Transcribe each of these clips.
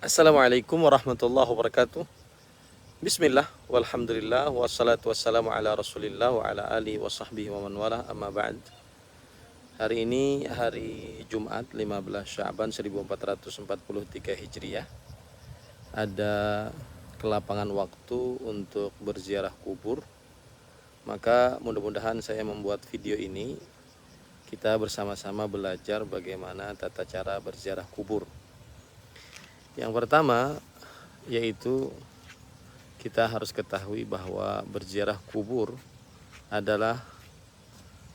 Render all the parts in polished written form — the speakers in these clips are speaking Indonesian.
Assalamualaikum warahmatullahi wabarakatuh. Bismillah, walhamdulillah, wassalatu wassalamu ala rasulillah wa ala alihi wa sahbihi wa man wala, amma ba'd. Hari ini hari Jumat 15 Sya'ban 1443 Hijriah. Ada kelapangan waktu untuk berziarah kubur. Maka mudah-mudahan saya membuat video ini, kita bersama-sama belajar bagaimana tata cara berziarah kubur. Yang pertama yaitu kita harus ketahui bahwa berziarah kubur adalah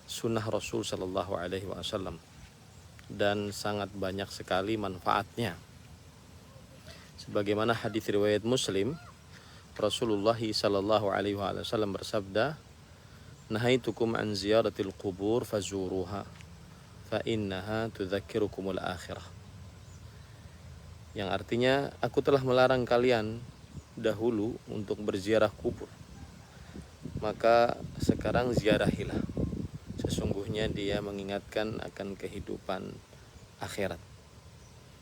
sunnah Rasul Shallallahu Alaihi Wasallam dan sangat banyak sekali manfaatnya. Sebagaimana hadis riwayat Muslim, Rasulullah Shallallahu Alaihi Wasallam bersabda, "Nahaitukum an ziyaratil qubur fazuruha, fa innaha tudzakirukumul akhirah." Yang artinya, aku telah melarang kalian dahulu untuk berziarah kubur, maka sekarang ziarahilah. Sesungguhnya dia mengingatkan akan kehidupan akhirat.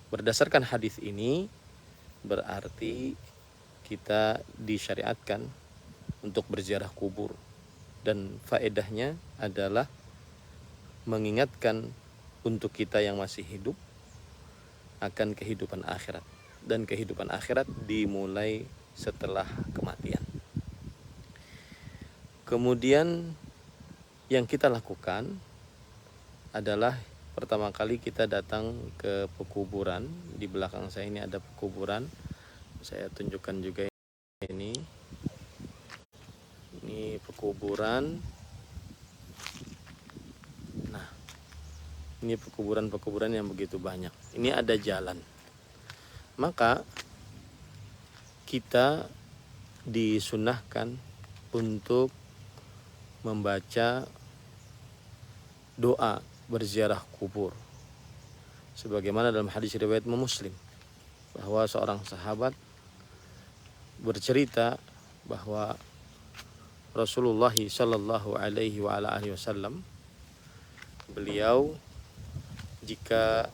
Berdasarkan hadis ini, berarti kita disyariatkan untuk berziarah kubur, dan faedahnya adalah mengingatkan untuk kita yang masih hidup akan kehidupan akhirat, dan kehidupan akhirat dimulai setelah kematian. Kemudian yang kita lakukan adalah pertama kali kita datang ke pekuburan. Di belakang saya ini ada pekuburan. Saya tunjukkan juga ini. Ini pekuburan. Nah, ini pekuburan-pekuburan yang begitu banyak. Ini ada jalan. Maka kita disunahkan untuk membaca doa berziarah kubur. Sebagaimana dalam hadis riwayat Muslim, bahwa seorang sahabat bercerita bahwa Rasulullah Shallallahu Alaihi Wasallam, beliau jika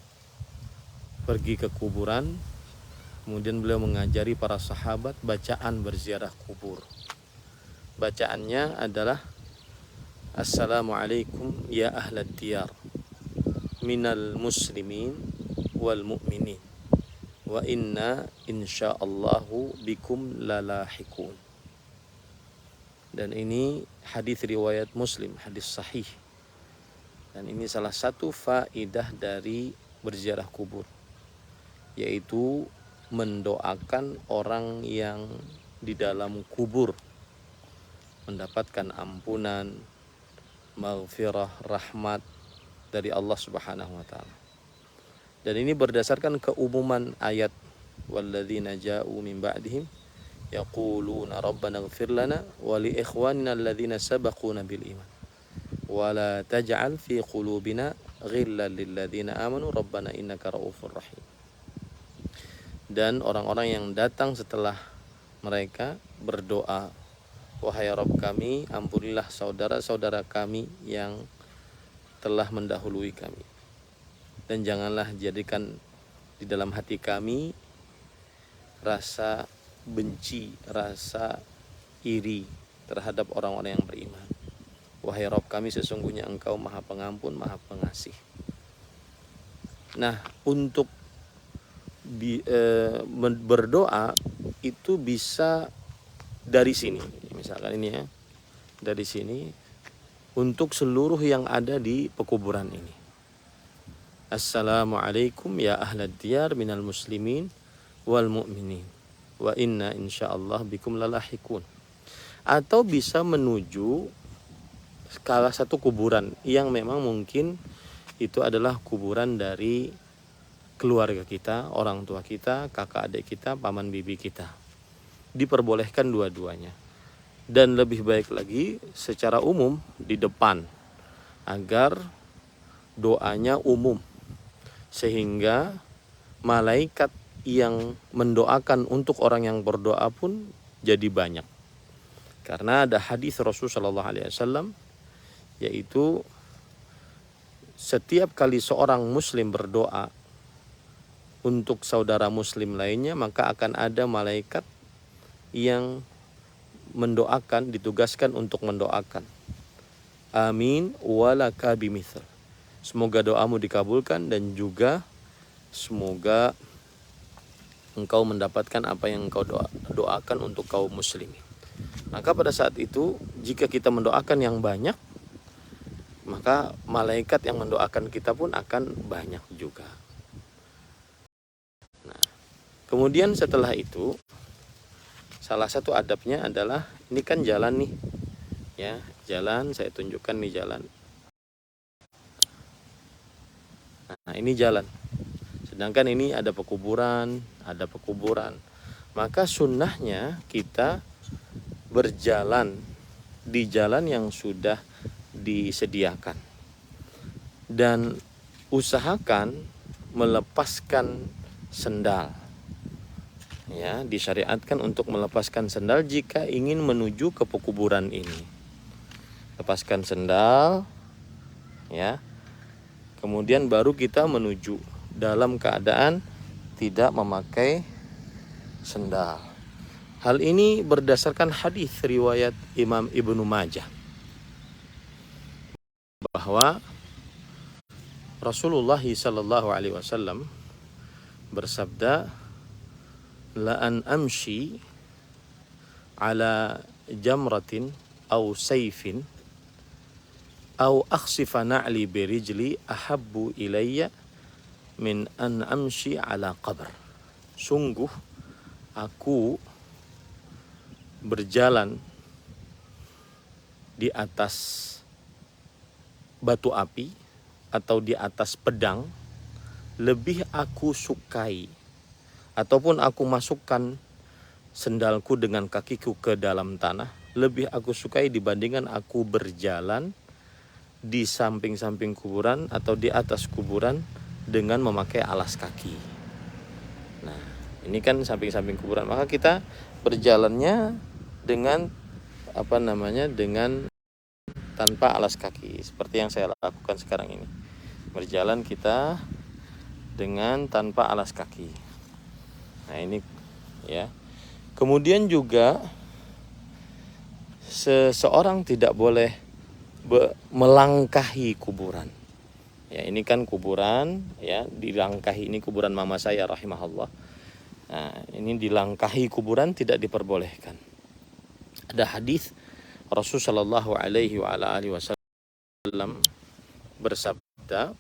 pergi ke kuburan, kemudian beliau mengajari para sahabat bacaan berziarah kubur. Bacaannya adalah, Assalamualaikum ya ahlad diyar minal muslimin wal mu'minin wa inna insyaallahu bikum lalahikun. Dan ini hadis riwayat Muslim, hadis sahih. Dan ini salah satu faidah dari berziarah kubur, yaitu mendoakan orang yang di dalam kubur mendapatkan ampunan, maghfirah, rahmat dari Allah Subhanahu wa taala. Dan ini berdasarkan keumuman ayat, walladzina ja'u min ba'dihim yaquluna rabbana ighfir lana wa li ikhwanina alladzina sabaquna bil iman wa la taj'al fi qulubina ghillan lil ladzina amanu rabbana innaka raufur rahim. Dan orang-orang yang datang setelah mereka berdoa, wahai Rabb kami, ampunilah saudara-saudara kami yang telah mendahului kami, dan janganlah jadikan di dalam hati kami rasa benci, rasa iri terhadap orang-orang yang beriman. Wahai Rabb kami, sesungguhnya Engkau Maha Pengampun, Maha Pengasih. Nah, untuk berdoa itu bisa dari sini, misalkan ini ya, dari sini, untuk seluruh yang ada di pekuburan ini. Assalamualaikum ya ahlad diyar minal muslimin wal mu'minin wa inna insyaallah bikum lalahikun. Atau bisa menuju salah satu kuburan yang memang mungkin itu adalah kuburan dari keluarga kita, orang tua kita, kakak adik kita, paman bibi kita. Diperbolehkan dua-duanya. Dan lebih baik lagi secara umum di depan, agar doanya umum, sehingga malaikat yang mendoakan untuk orang yang berdoa pun jadi banyak. Karena ada hadis Rasulullah SAW, yaitu setiap kali seorang muslim berdoa, untuk saudara muslim lainnya, maka akan ada malaikat yang mendoakan, ditugaskan untuk mendoakan. Amin walaka bimithal. Semoga doamu dikabulkan dan juga semoga engkau mendapatkan apa yang engkau doakan untuk kaum muslimin. Maka pada saat itu jika kita mendoakan yang banyak, maka malaikat yang mendoakan kita pun akan banyak juga. Nah, kemudian setelah itu salah satu adabnya adalah, ini kan jalan nih, ya jalan, saya tunjukkan nih jalan. Nah ini jalan, sedangkan ini ada pekuburan, maka sunnahnya kita berjalan di jalan yang sudah disediakan dan usahakan melepaskan sendal. Ya, disyariatkan untuk melepaskan sendal jika ingin menuju ke pekuburan ini. Lepaskan sendal, ya. Kemudian baru kita menuju dalam keadaan tidak memakai sendal. Hal ini berdasarkan hadis riwayat Imam Ibnu Majah bahwa Rasulullah sallallahu alaihi wasallam bersabda, la an amshi ala jamratin aw sayfin aw akhsifa na'li birijli ahabbu ilayya min an amshi ala qabr. Sungguh aku berjalan di atas batu api atau di atas pedang lebih aku sukai, ataupun aku masukkan sendalku dengan kakiku ke dalam tanah, lebih aku sukai dibandingkan aku berjalan di samping-samping kuburan atau di atas kuburan dengan memakai alas kaki. Nah, ini kan samping-samping kuburan, maka kita berjalannya dengan dengan tanpa alas kaki, seperti yang saya lakukan sekarang ini. Berjalan kita dengan tanpa alas kaki. Nah, ini ya. Kemudian juga seseorang tidak boleh melangkahi kuburan. Ya, ini kan kuburan, ya, dilangkahi. Ini kuburan mama saya rahimahullah. Nah, ini dilangkahi kuburan tidak diperbolehkan. Ada hadis Rasulullah sallallahu alaihi wasallam bersabda,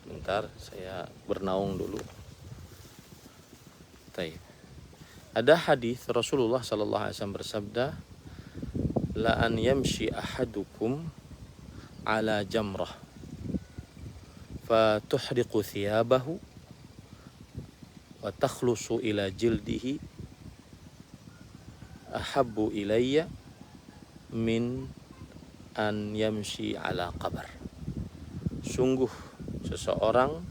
sebentar saya bernaung dulu. Baik. Ada hadis Rasulullah sallallahu alaihi wasallam bersabda, la an yamshi ahadukum ala jamrah fa tuhriqu thiyabahu wa takhlusu ila jildihi ahabbu ilayya min an yamshi ala qabr. Sungguh seseorang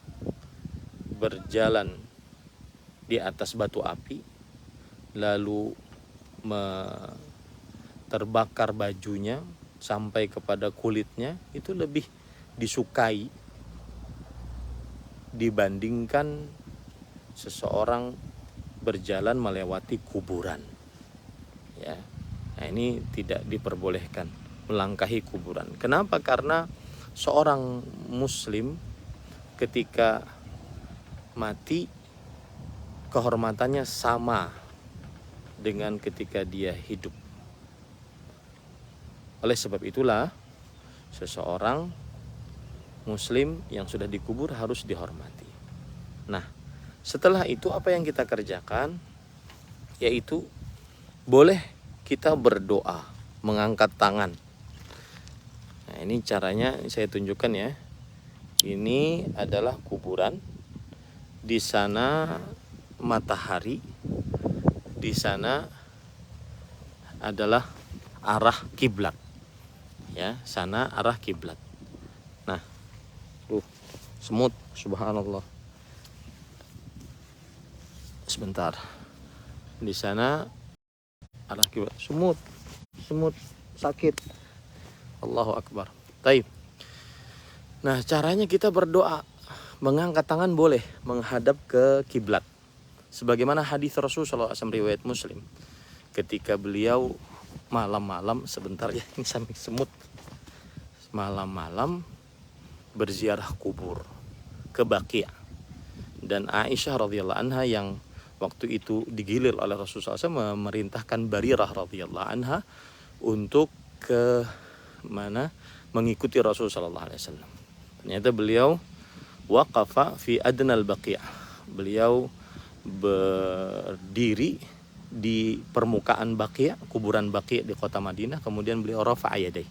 berjalan di atas batu api lalu terbakar bajunya sampai kepada kulitnya, itu lebih disukai dibandingkan seseorang berjalan melewati kuburan. Ya. Nah, ini tidak diperbolehkan melangkahi kuburan. Kenapa? Karena seorang muslim ketika mati kehormatannya sama dengan ketika dia hidup. Oleh sebab itulah seseorang muslim yang sudah dikubur harus dihormati. Nah, setelah itu apa yang kita kerjakan? Yaitu boleh kita berdoa, mengangkat tangan. Nah, ini caranya saya tunjukkan ya. Ini adalah kuburan. Di sana matahari. Di sana adalah arah kiblat. Ya, sana arah kiblat. Nah, semut, subhanallah. Sebentar. Di sana arah kiblat. Semut sakit. Allahu akbar. Taib. Nah, caranya kita berdoa. mengangkat tangan boleh menghadap ke kiblat. Sebagaimana hadis Rasulullah SAW riwayat Muslim, ketika beliau malam-malam, sebentar ya ini sampai semut, malam-malam berziarah kubur ke Baqi'. Dan Aisyah radhiyallahu anha yang waktu itu digilir oleh Rasulullah SAW memerintahkan Barirah radhiyallahu anha untuk ke mana mengikuti Rasulullah SAW. Ternyata beliau waqafa fi adnal Baqi'. Beliau berdiri di permukaan Baqi', kuburan Baqi' di kota Madinah, kemudian beliau rafa'a yadayhi,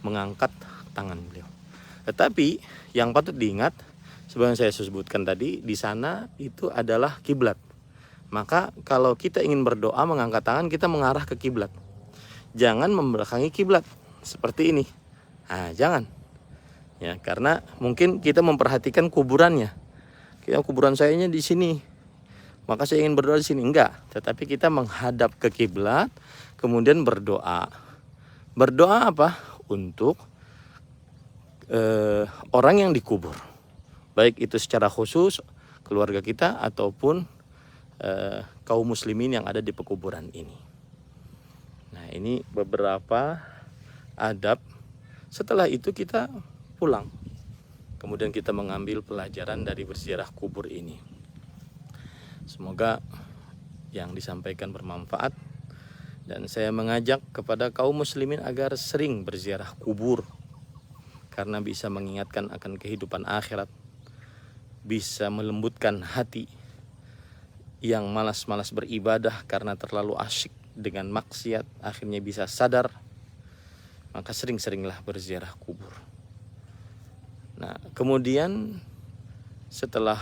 mengangkat tangan beliau. Tetapi yang patut diingat, seperti yang saya sebutkan tadi, di sana itu adalah kiblat. Maka kalau kita ingin berdoa mengangkat tangan, kita mengarah ke kiblat. Jangan membelakangi kiblat seperti ini. Nah, jangan. Ya, karena mungkin kita memperhatikan kuburannya. Kuburan sayanya di sini, maka saya ingin berdoa di sini. Enggak, tetapi kita menghadap ke kiblat, kemudian berdoa. Berdoa apa? Untuk orang yang dikubur, baik itu secara khusus keluarga kita ataupun kaum muslimin yang ada di pekuburan ini. Nah, ini beberapa adab. Setelah itu kita pulang, kemudian kita mengambil pelajaran dari berziarah kubur ini. Semoga yang disampaikan bermanfaat, dan saya mengajak kepada kaum muslimin agar sering berziarah kubur, karena bisa mengingatkan akan kehidupan akhirat, bisa melembutkan hati yang malas-malas beribadah karena terlalu asyik dengan maksiat, akhirnya bisa sadar. Maka sering-seringlah berziarah kubur. Nah, kemudian setelah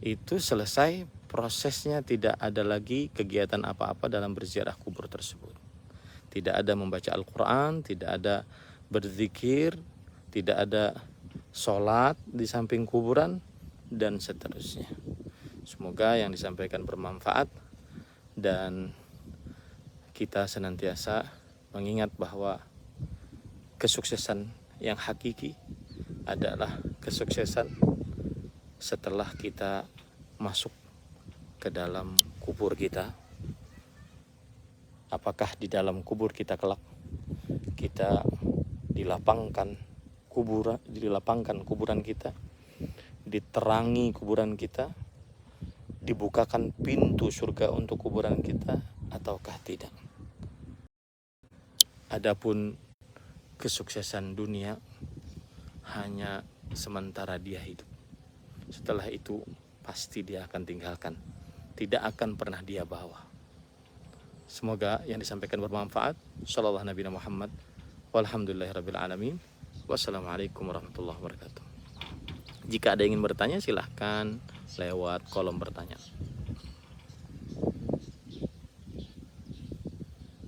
itu selesai prosesnya, tidak ada lagi kegiatan apa-apa dalam berziarah kubur tersebut. Tidak ada membaca Al-Quran, tidak ada berzikir, tidak ada sholat di samping kuburan, dan seterusnya. Semoga yang disampaikan bermanfaat, dan kita senantiasa mengingat bahwa kesuksesan yang hakiki adalah kesuksesan setelah kita masuk ke dalam kubur kita. Apakah di dalam kubur kita kelak kita dilapangkan kuburan kita, diterangi kuburan kita, dibukakan pintu surga untuk kuburan kita, ataukah tidak. Adapun kesuksesan dunia hanya sementara dia hidup. Setelah itu pasti dia akan tinggalkan, tidak akan pernah dia bawa. Semoga yang disampaikan bermanfaat. Shallallahu Nabi Muhammad. Walhamdulillahirabbil alamin. Wassalamualaikum warahmatullahi wabarakatuh. Jika ada yang ingin bertanya, silahkan lewat kolom bertanya.